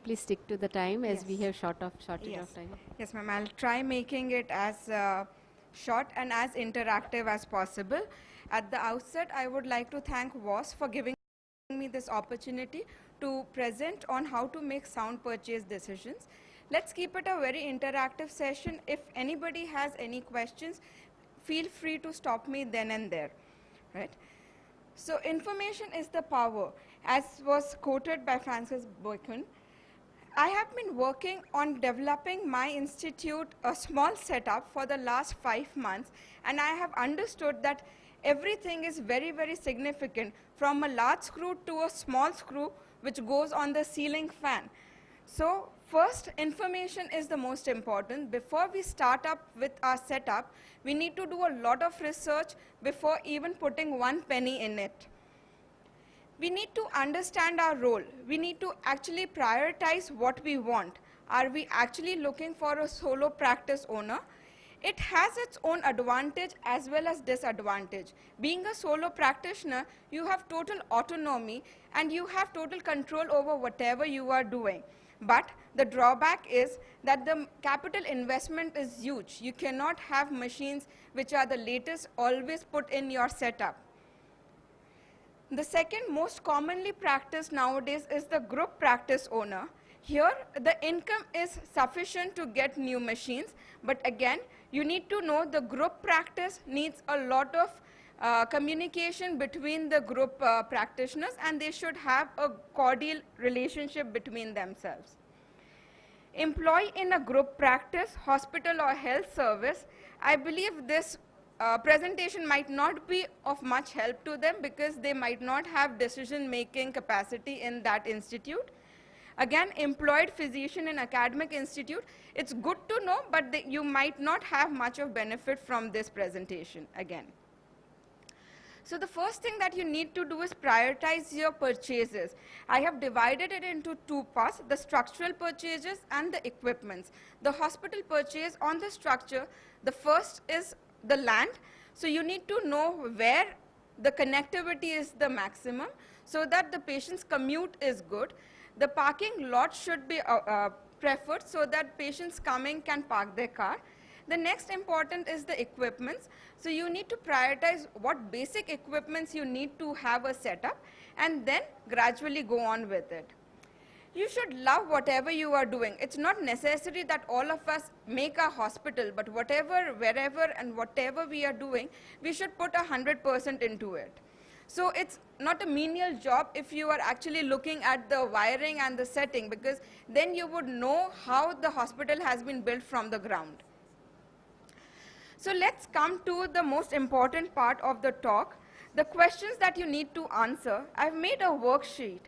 please stick to the time as we Yes. have shortage Yes. of time. Yes, ma'am. I'll try making it as short and as interactive as possible. At the outset, I would like to thank WOS for giving me this opportunity to present on how to make sound purchase decisions. Let's keep it a very interactive session. If anybody has any questions, feel free to stop me then and there. Right? So information is the power, as was quoted by Francis Bacon. I have been working on developing my institute, a small setup, for the last 5 months, and I have understood that everything is very, very significant, from a large screw to a small screw which goes on the ceiling fan. So first, information is the most important. Before we start up with our setup, we need to do a lot of research before even putting 1 penny in it. We need to understand our role. We need to actually prioritize what we want. Are we actually looking for a solo practice owner? It has its own advantage as well as disadvantage. Being a solo practitioner, you have total autonomy and you have total control over whatever you are doing. But the drawback is that the capital investment is huge. You cannot have machines which are the latest always put in your setup. The second most commonly practiced nowadays is the group practice owner. Here, the income is sufficient to get new machines, but again, you need to know the group practice needs a lot of communication between the group practitioners, and they should have a cordial relationship between themselves. Employee in a group practice, hospital or health service, I believe this presentation might not be of much help to them because they might not have decision-making capacity in that institute. Again, employed physician in academic institute, it's good to know, but you might not have much of benefit from this presentation again. So the first thing that you need to do is prioritize your purchases. I have divided it into 2 parts, the structural purchases and the equipments. The hospital purchase on the structure, the first is the land. So you need to know where the connectivity is the maximum so that the patient's commute is good. The parking lot should be preferred so that patients coming can park their car. The next important is the equipments. So you need to prioritize what basic equipments you need to have a setup and then gradually go on with it. You should love whatever you are doing. It's not necessary that all of us make a hospital, but whatever, wherever and whatever we are doing, we should put 100% into it. So it's not a menial job if you are actually looking at the wiring and the setting, because then you would know how the hospital has been built from the ground. So let's come to the most important part of the talk, the questions that you need to answer. I've made a worksheet.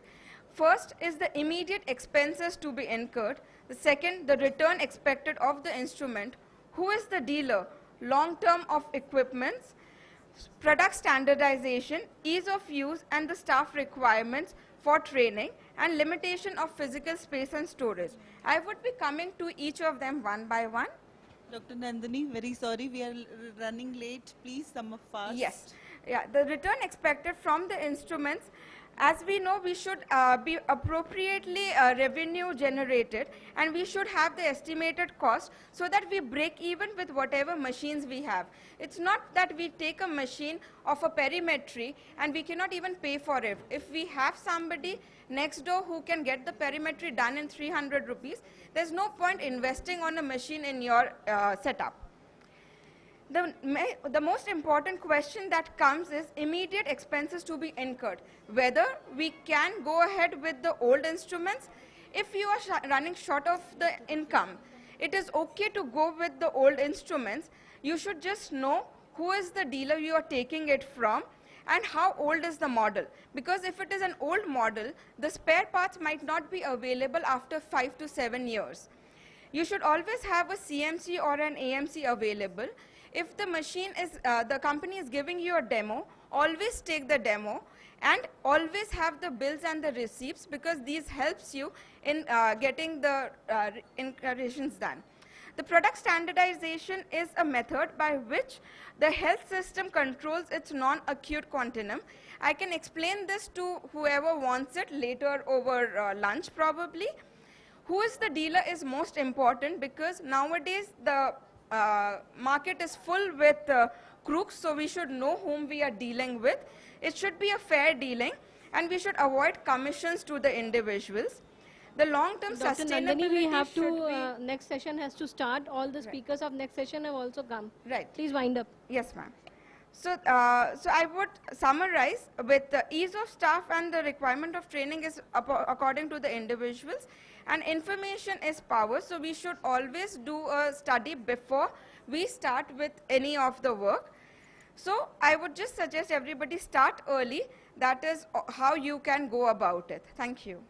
First is the immediate expenses to be incurred. The second, the return expected of the instrument. Who is the dealer? Long term of equipments, product standardization, ease of use, and the staff requirements for training, and limitation of physical space and storage. I would be coming to each of them one by one. Dr. Nandini, very sorry, we are running late. Please sum up fast. Yes. Yeah, the return expected from the instruments, as we know, we should be appropriately revenue generated, and we should have the estimated cost so that we break even with whatever machines we have. It's not that we take a machine of a perimetry and we cannot even pay for it. If we have somebody next door who can get the perimetry done in 300 rupees, there's no point investing on a machine in your setup. The most important question that comes is immediate expenses to be incurred. Whether we can go ahead with the old instruments. If you are running short of the income, it is okay to go with the old instruments. You should just know who is the dealer you are taking it from and how old is the model. Because if it is an old model, the spare parts might not be available after 5 to 7 years. You should always have a CMC or an AMC available. If the machine is, the company is giving you a demo, always take the demo and always have the bills and the receipts, because these helps you in getting the incorporations done. The product standardization is a method by which the health system controls its non-acute continuum. I can explain this to whoever wants it later over lunch probably. who is the dealer is most important, because nowadays the market is full with crooks, so we should know whom we are dealing with. It should be a fair dealing, and we should avoid commissions to the individuals. The long-term Dr. sustainability Nandini, we have should to, next session has to start. All the speakers of next session have also come. Right. Please wind up. Yes, ma'am. So, so I would summarize with the ease of staff and the requirement of training is according to the individuals, and information is power. So we should always do a study before we start with any of the work. So I would just suggest everybody start early. That is how you can go about it. Thank you.